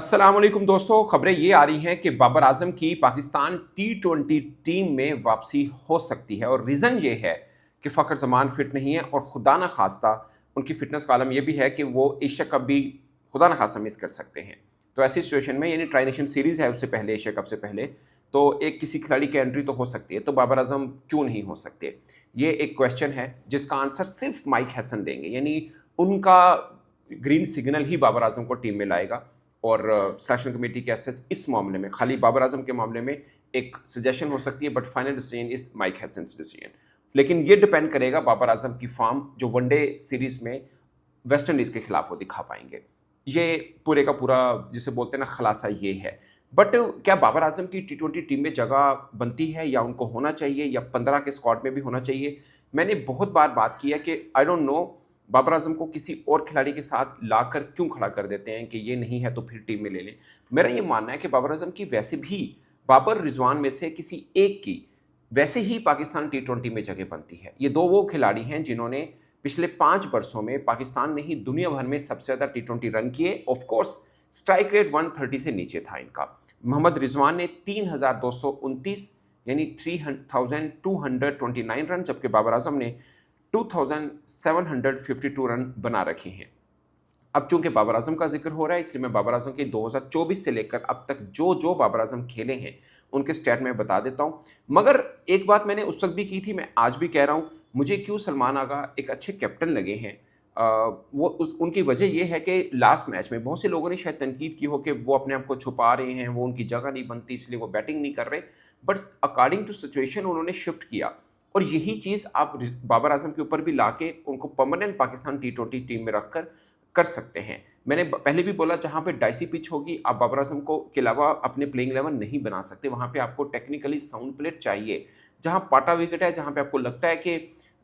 अस्सलाम वालेकुम दोस्तों, खबरें ये आ रही हैं कि बाबर आजम की पाकिस्तान टी20 टीम में वापसी हो सकती है और रीज़न ये है कि फ़खर जमान फिट नहीं है और खुदा न खास्ता उनकी फिटनेस का आलम ये भी है कि वो एशिया कप भी खुदा न खास्ता मिस कर सकते हैं। तो ऐसी सिचुएशन में यानी ट्राई नेशन सीरीज़ है उससे पहले, एशिया कप से पहले, तो एक किसी खिलाड़ी की एंट्री तो हो सकती है, तो बाबर आजम क्यों नहीं हो सकते? ये एक क्वेश्चन है जिसका आंसर सिर्फ माइक हैसन देंगे, यानी उनका ग्रीन सिग्नल ही बाबर आजम को टीम में लाएगा। और सिलेक्शन कमेटी के सच इस मामले में, खाली बाबर आजम के मामले में एक सजेशन हो सकती है, but final decision is Mike Hesson's decision. लेकिन ये डिपेंड करेगा बाबर आजम की फॉर्म जो वनडे सीरीज में वेस्ट इंडीज के खिलाफ वो दिखा पाएंगे। ये पूरे का पूरा जिसे बोलते हैं ना खुलासा ये है। बट क्या बाबर आजम की टी20 टीम में जगह बनती है या उनको होना चाहिए या 15 के स्क्वाड में भी होना चाहिए? मैंने बहुत बार बात की है कि I don't know Babar Azam को किसी और खिलाड़ी के साथ लाकर क्यों खड़ा कर देते हैं कि ये नहीं है तो फिर टीम में ले लें। मेरा ये मानना है कि बाबर आजम की वैसे भी बाबर रिजवान में से किसी एक की वैसे ही पाकिस्तान टी20 में जगह बनती है। ये दो वो खिलाड़ी हैं जिन्होंने पिछले 5 वर्षों में पाकिस्तान ने ही दुनिया भर में सबसे ज़्यादा टी20 रन किए। ऑफ कोर्स स्ट्राइक रेट 130 से नीचे था इनका। मोहम्मद रिजवान ने 3229 यानी 3229 रन, जबकि बाबर आजम ने 2752 रन बना रखे हैं। अब चूंकि बाबर आजम का जिक्र हो रहा है इसलिए मैं बाबर आजम के 2024 से लेकर अब तक जो जो बाबर आजम खेले हैं उनके स्टैट में बता देता हूं। मगर एक बात मैंने उस वक्त भी की थी, मैं आज भी कह रहा हूं, मुझे क्यों सलमान आगा एक अच्छे कैप्टन लगे हैं। वो उनकी वजह यह है कि लास्ट मैच में बहुत से लोगों ने शायद तनकीद की हो कि वो अपने आप को छुपा रहे हैं, वो उनकी जगह नहीं बनती इसलिए वो बैटिंग नहीं कर रहे। बट अकॉर्डिंग टू सिचुएशन उन्होंने शिफ्ट किया और यही चीज़ आप बाबर आजम के ऊपर भी लाके उनको परमानेंट पाकिस्तान टी20 टीम में रखकर कर सकते हैं। मैंने पहले भी बोला, जहाँ पे डाइसी पिच होगी आप बाबर आजम को के अलावा अपने प्लेइंग 11 नहीं बना सकते। वहाँ पे आपको टेक्निकली साउंड प्लेयर चाहिए। जहाँ पाटा विकेट है, जहाँ पे आपको लगता है कि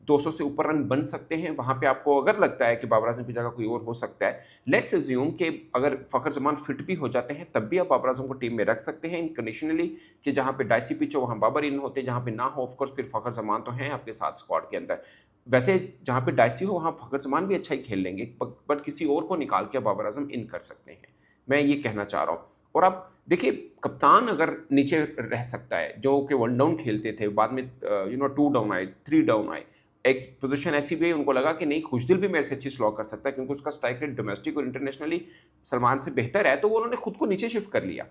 200 से ऊपर रन बन सकते हैं, वहाँ पे आपको अगर लगता है कि बाबर आजम की जगह कोई और हो सकता है, लेट्स अज्यूम कि अगर फ़खर जमान फिट भी हो जाते हैं तब भी आप बाबर आजम को टीम में रख सकते हैं इनकंडीशनली कि जहाँ पे डाइसी पिच हो वहाँ बाबर इन होते, जहाँ पे ना हो ऑफकोर्स फिर फ़खर जमान तो हैं आपके साथ स्क्वाड के अंदर। वैसे जहाँ पे डाइसी हो वहाँ फ़खर जमान भी अच्छा ही खेल लेंगे, बट किसी और को निकाल के बाबर आजम इन कर सकते हैं। मैं ये कहना चाह रहा हूँ। और आप देखिए, कप्तान अगर नीचे रह सकता है, जो कि 1 डाउन खेलते थे, बाद में 2 डाउन आए, 3 डाउन आए, एक पोजीशन ऐसी भी उनको लगा कि नहीं, खुशदिल भी मेरे से अच्छी स्लॉग कर सकता है क्योंकि उसका स्ट्राइक रेट डोमेस्टिक और इंटरनेशनली सलमान से बेहतर है, तो वो उन्होंने खुद को नीचे शिफ्ट कर लिया।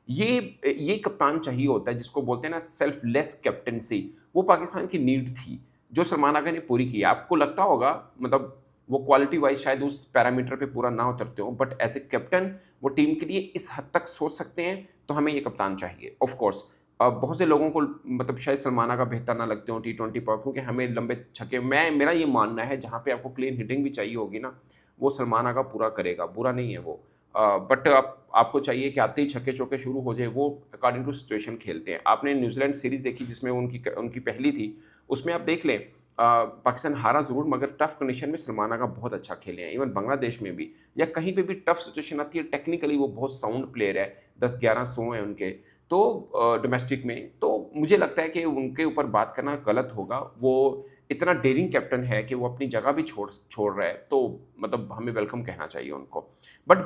ये कप्तान चाहिए होता है जिसको बोलते हैं ना सेल्फलेस कैप्टनसी। वो पाकिस्तान की नीड थी जो सलमान आगा ने पूरी की। आपको लगता होगा मतलब वो क्वालिटी वाइज शायद उस पैरामीटर पे पूरा ना उतरते हो, बट एज ए कैप्टन वो टीम के लिए इस हद तक सोच सकते हैं, तो हमें ये कप्तान चाहिए। ऑफ कोर्स बहुत से लोगों को मतलब शायद सलमान आगा बेहतर ना लगते हो टी20 पर, क्योंकि हमें लंबे छक्के, मेरा ये मानना है जहाँ पे आपको क्लीन हिटिंग भी चाहिए होगी ना, वो सलमान आगा पूरा करेगा, बुरा नहीं है वो। बट आपको चाहिए कि आते ही छक्के चौके शुरू हो जाए, वो अकॉर्डिंग टू सिचुएशन खेलते हैं। आपने न्यूजीलैंड सीरीज़ देखी जिसमें उनकी उनकी पहली थी, उसमें आप देख लें पाकिस्तान हारा ज़रूर मगर टफ कंडीशन में सलमान आगा बहुत अच्छा खेले हैं। इवन बांग्लादेश में भी या कहीं पे भी टफ सिचुएशन आती है, टेक्निकली वो बहुत साउंड प्लेयर है, 10-11-100 हैं उनके, तो डोमेस्टिक में। तो मुझे लगता है कि उनके ऊपर बात करना गलत होगा। वो इतना डेयरिंग कैप्टन है कि वो अपनी जगह भी छोड़ छोड़ रहा है, तो मतलब हमें वेलकम कहना चाहिए उनको। बट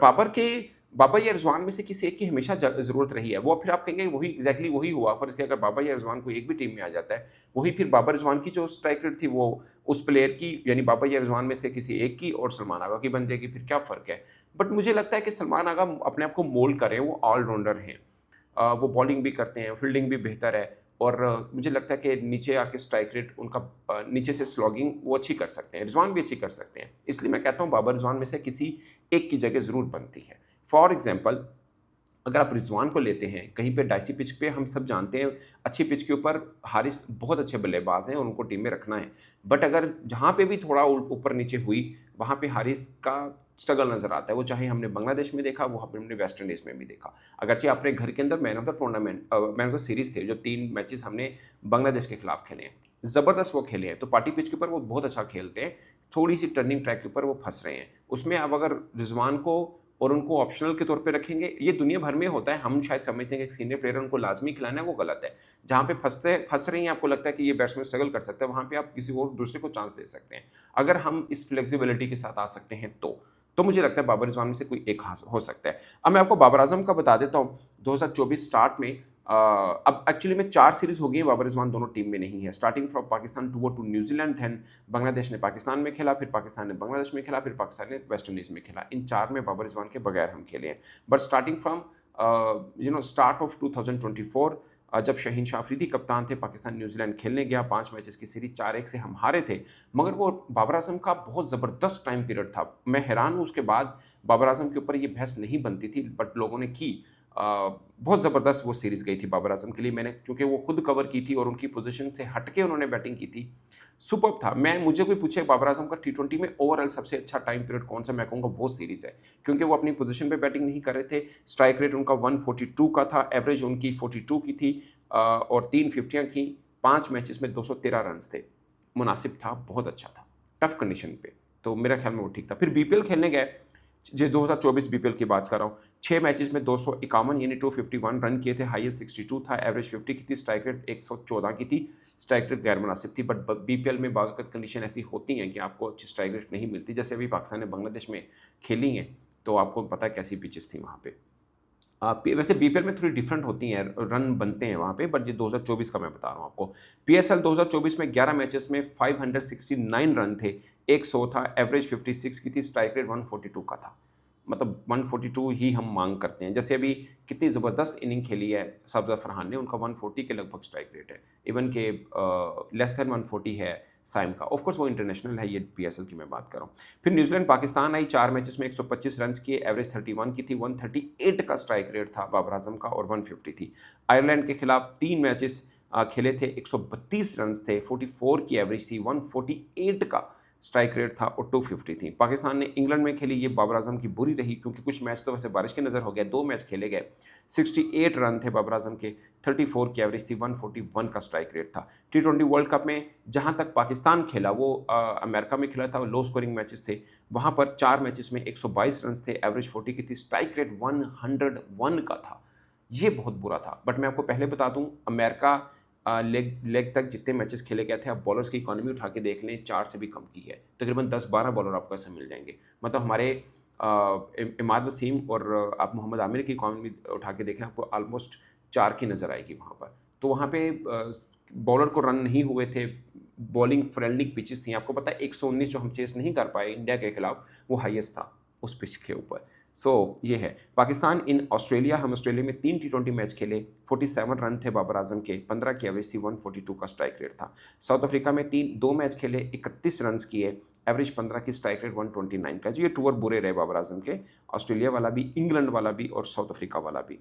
बाबर या रिजवान में से किसी एक की हमेशा ज़रूरत रही है। वो फिर आप कहेंगे वही एग्जैक्टली वही हुआ, फ़र्ज़ किया अगर बाबर या रिजवान को एक भी टीम में आ जाता है, वही फिर बाबर रिजवान की जो स्ट्राइक रेट थी वो उस प्लेयर की यानी बाबर या रिजवान में से किसी एक की और सलमान आगा की बन जाएगी, फिर क्या फ़र्क है। बट मुझे लगता है कि सलमान आगा अपने आप को मोल्ड कर रहे हैं, वो ऑलराउंडर हैं। वो बॉलिंग भी करते हैं, फील्डिंग भी बेहतर है, और मुझे लगता है कि नीचे आके स्ट्राइक रेट उनका नीचे से स्लॉगिंग वो अच्छी कर सकते हैं, रिजवान भी अच्छी कर सकते हैं। इसलिए मैं कहता हूँ बाबर रिजवान में से किसी एक की जगह ज़रूर बनती है। फॉर एग्जाम्पल, अगर आप रिजवान को लेते हैं कहीं पे डाइसी पिच पे, हम सब जानते हैं अच्छी पिच के ऊपर हारिस बहुत अच्छे बल्लेबाज हैं और उनको टीम में रखना है। बट अगर जहाँ पे भी थोड़ा ऊपर नीचे हुई वहाँ पे हारिस का स्ट्रगल नज़र आता है। वो चाहे हमने बांग्लादेश में देखा, वो हमने वेस्ट इंडीज़ में भी देखा। अगरचे अपने घर के अंदर man of the tournament, man of the series थे, जो 3 मैचेस हमने बांग्लादेश के खिलाफ खेले हैं, ज़बरदस्त वो खेले हैं। तो पार्टी पिच के ऊपर वो बहुत अच्छा खेलते हैं, थोड़ी सी टर्निंग ट्रैक के ऊपर वो फंस रहे हैं। उसमें अब अगर रिजवान को और उनको ऑप्शनल के तौर पे रखेंगे, ये दुनिया भर में होता है। हम शायद समझते हैं कि एक सीनियर प्लेयर उनको लाजमी खिलाना है, वो गलत है। जहाँ पे फंस रही हैं, आपको लगता है कि ये बैट्समैन स्ट्रगल कर सकता है, वहाँ पे आप किसी और दूसरे को चांस दे सकते हैं। अगर हम इस फ्लेक्सिबिलिटी के साथ आ सकते हैं तो मुझे लगता है बाबर रिजवान में से कोई एक हो सकता है। अब मैं आपको बाबर आजम का बता देता हूँ। 2024 स्टार्ट में अब एक्चुअली में 4 सीरीज़ हो गई है, बाबर रिजवान दोनों टीम में नहीं है। स्टार्टिंग फ्रॉम पाकिस्तान टू वो टू न्यूजीलैंड, देन बांग्लादेश ने पाकिस्तान में खेला, फिर पाकिस्तान ने बांग्लादेश में खेला, फिर पाकिस्तान ने वेस्ट इंडीज़ में खेला। इन 4 में बाबर रिजवान के बगैर हम खेले हैं। But starting from start of 2024, जब शहीन शाह अफरीदी कप्तान थे, पाकिस्तान न्यूजीलैंड खेलने गया, 5 मैचेस की सीरीज 4-1 से हम हारे थे। मगर वो बाबर आजम का बहुत ज़बरदस्त टाइम पीरियड था। मैं हैरान हूँ, उसके बाद बाबर आजम के ऊपर ये बहस नहीं बनती थी, बट लोगों ने की। बहुत ज़बरदस्त वो सीरीज़ गई थी बाबर आजम के लिए। मैंने चूँकि वो खुद कवर की थी और उनकी पोजीशन से हट के उन्होंने बैटिंग की थी, सुपर्ब था। मुझे कोई पूछे बाबर आजम का टी20 में ओवरऑल सबसे अच्छा टाइम पीरियड कौन सा, मैं कहूँगा वो सीरीज़ है। क्योंकि वो अपनी पोजीशन पे बैटिंग नहीं कर रहे थे। स्ट्राइक रेट उनका 142 का था, एवरेज उनकी 42 की थी, और 3 फिफ्टियाँ की। 5 मैचेस में 213 रन्स थे। मुनासिब था, बहुत अच्छा था, टफ कंडीशन पे। तो मेरा ख्याल में वो ठीक था। फिर बीपीएल खेलने गए, जो 2024 बीपीएल की बात कर रहा हूँ। 6 मैचेस में 251 यानी 251 रन किए थे, हाईएस्ट 62 था, एवरेज 50 की थी, स्ट्राइक रेट 114 की थी। स्ट्राइक रेट गैर मुनासिब थी, बट बीपीएल में बाज़ वक़्त कंडीशन ऐसी होती हैं कि आपको अच्छी स्ट्राइक रेट नहीं मिलती। जैसे अभी पाकिस्तान ने बांग्लादेश में खेली हैं, तो आपको पता है कैसी पिचेस थी वहाँ पे। वैसे बीपीएल में थोड़ी डिफरेंट होती हैं, रन बनते हैं वहाँ पे, बट ये 2024 का मैं बता रहा हूँ आपको। पीएसएल 2024 में 11 मैचेस में 569 रन थे, 100 था, एवरेज 56 की थी, स्ट्राइक रेट 142 का था। मतलब 142 ही हम मांग करते हैं। जैसे अभी कितनी ज़बरदस्त इनिंग खेली है सरफराज फरहान ने, उनका 140 के लगभग स्ट्राइक रेट है। इवन के लेस देन 140 है साइम का। ऑफ कोर्स वो इंटरनेशनल है, ये पीएसएल की मैं बात कर रहा हूँ। फिर न्यूजीलैंड पाकिस्तान आई, 4 मैचेस में 125 रन किए, एवरेज 31 की थी, 138 का स्ट्राइक रेट था बाबर आजम का, और 150 थी। आयरलैंड के खिलाफ 3 मैचेस खेले थे, 132 रन थे, 44 की एवरेज थी, 148 का स्ट्राइक रेट था, और 250 थी। पाकिस्तान ने इंग्लैंड में खेली, ये बाबर आजम की बुरी रही, क्योंकि कुछ मैच तो वैसे बारिश के नज़र हो गया। 2 मैच खेले गए, 68 रन थे बाबर आजम के, 34 की एवरेज थी, 141 का स्ट्राइक रेट था। टी20 वर्ल्ड कप में जहां तक पाकिस्तान खेला, वो अमेरिका में खेला था, लो स्कोरिंग मैचेस थे। वहां पर 4 मैचेस में 122 रन थे, एवरेज 40 की थी, स्ट्राइक रेट 101 का था। ये बहुत बुरा था। बट मैं आपको पहले बता दूं, अमेरिका लेग तक जितने मैचेस खेले गए थे, आप बॉलर्स की इकॉनमी उठा के देख लें, 4 से भी कम की है। तकरीबन 10-12 बॉलर आपको ऐसे मिल जाएंगे। मतलब हमारे इमाद वसीम और आप मोहम्मद आमिर की इकॉनमी उठा के देखें, आपको ऑलमोस्ट 4 की नज़र आएगी वहाँ पर। तो वहाँ पे बॉलर को रन नहीं हुए थे, बॉलिंग फ्रेंडली पिचेस थी। आपको पता है 119 जो हम चेस नहीं कर पाए इंडिया के खिलाफ, वो हाईएस्ट था उस पिच के ऊपर। ये है पाकिस्तान इन ऑस्ट्रेलिया। हम ऑस्ट्रेलिया में 3 टी20 मैच खेले, 47 रन थे बाबर आजम के, 15 की एवरेज थी, 142 का स्ट्राइक रेट था। साउथ अफ्रीका में 2 मैच खेले, 31 रन किए, एवरेज 15 की, स्ट्राइक रेट 129 का। ये टूर बुरे रहे बाबर आजम के, ऑस्ट्रेलिया वाला भी, इंग्लैंड वाला भी, और साउथ अफ्रीका वाला भी।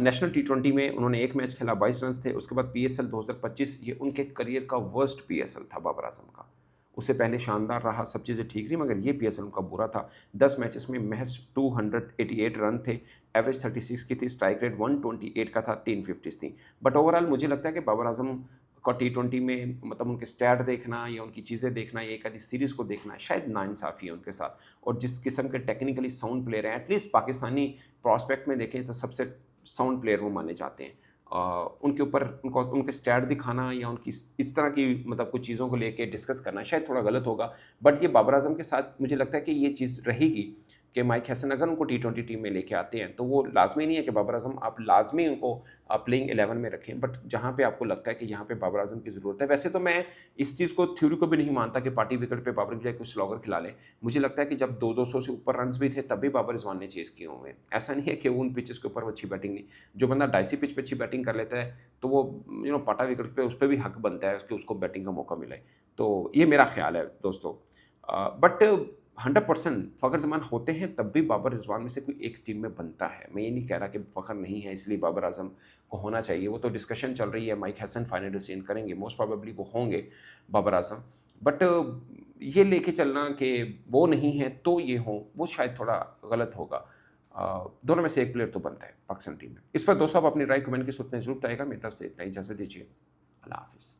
नेशनल टी20 में उन्होंने 1 मैच खेला, 22 रन थे। उसके बाद पीएसएल 2025, ये उनके करियर का वर्स्ट पीएसएल था बाबर आजम का। उससे पहले शानदार रहा, सब चीज़ें ठीक रही, मगर ये पीएसएल उनका बुरा था। 10 मैचेस में महज 288 रन थे, एवरेज 36 की थी, स्ट्राइक रेट 128 का था, 3 फिफ्टीज़ थी। बट ओवरऑल मुझे लगता है कि बाबर आजम का टी20 में, मतलब उनके स्टैट देखना या उनकी चीज़ें देखना या एक आधी सीरीज़ को देखना शायद नाइंसाफ़ी है उनके साथ। और जिस किस्म के टेक्निकली साउंड प्लेयर हैं, एटलीस्ट पाकिस्तानी प्रॉस्पेक्ट में देखें तो सबसे साउंड प्लेयर वो माने जाते हैं। उनके ऊपर उनके स्टैट दिखाना या उनकी इस तरह की मतलब कुछ चीज़ों को लेके डिस्कस करना शायद थोड़ा गलत होगा। बट ये बाबर आजम के साथ मुझे लगता है कि ये चीज़ रहेगी कि माइक हैसन अगर उनको टी20 टीम में लेके आते हैं, तो वो लाजमी नहीं है कि बाबर आजम आप लाजमी उनको प्लेइंग 11 में रखें। बट जहाँ पे आपको लगता है कि यहाँ पे बाबर आजम की ज़रूरत है, वैसे तो मैं इस चीज़ को, थ्योरी को भी नहीं मानता कि पार्टी विकेट पे बाबर की बजाय कुछ स्लॉगर खिला लें। मुझे लगता है कि जब 200 से ऊपर रन भी थे, तब भी बाबर रिजवान ने चेस किए हुए हैं। ऐसा नहीं है कि उन पिचेस के ऊपर वो अच्छी बैटिंग नहीं, जो बंदा डाइसी पिच पे अच्छी बैटिंग कर लेता है, तो वो पाटा विकेट पे उस पर भी हक बनता है कि उसको बैटिंग का मौका मिले। तो ये मेरा ख्याल है दोस्तों। बट 100% फ़खर ज़मान होते हैं, तब भी बाबर रिजवान में से कोई एक टीम में बनता है। मैं ये नहीं कह रहा कि फ़खर नहीं है इसलिए बाबर आजम को होना चाहिए, वो तो डिस्कशन चल रही है। माइक हैसन फाइनल डिसीजन करेंगे, मोस्ट प्रोबेबली वो होंगे बाबर आजम। बट ये लेके चलना कि वो नहीं है तो ये हो, वो शायद थोड़ा गलत होगा। दोनों में से एक प्लेयर तो बनता है पाकिस्तान टीम में। इस पर दोस्तों आप अपनी राय कमेंट के सूत्र में जरूर बताएगा। मेरी तरफ से इतना ही, इजाज़त दीजिए, अल्लाह हाफिज़।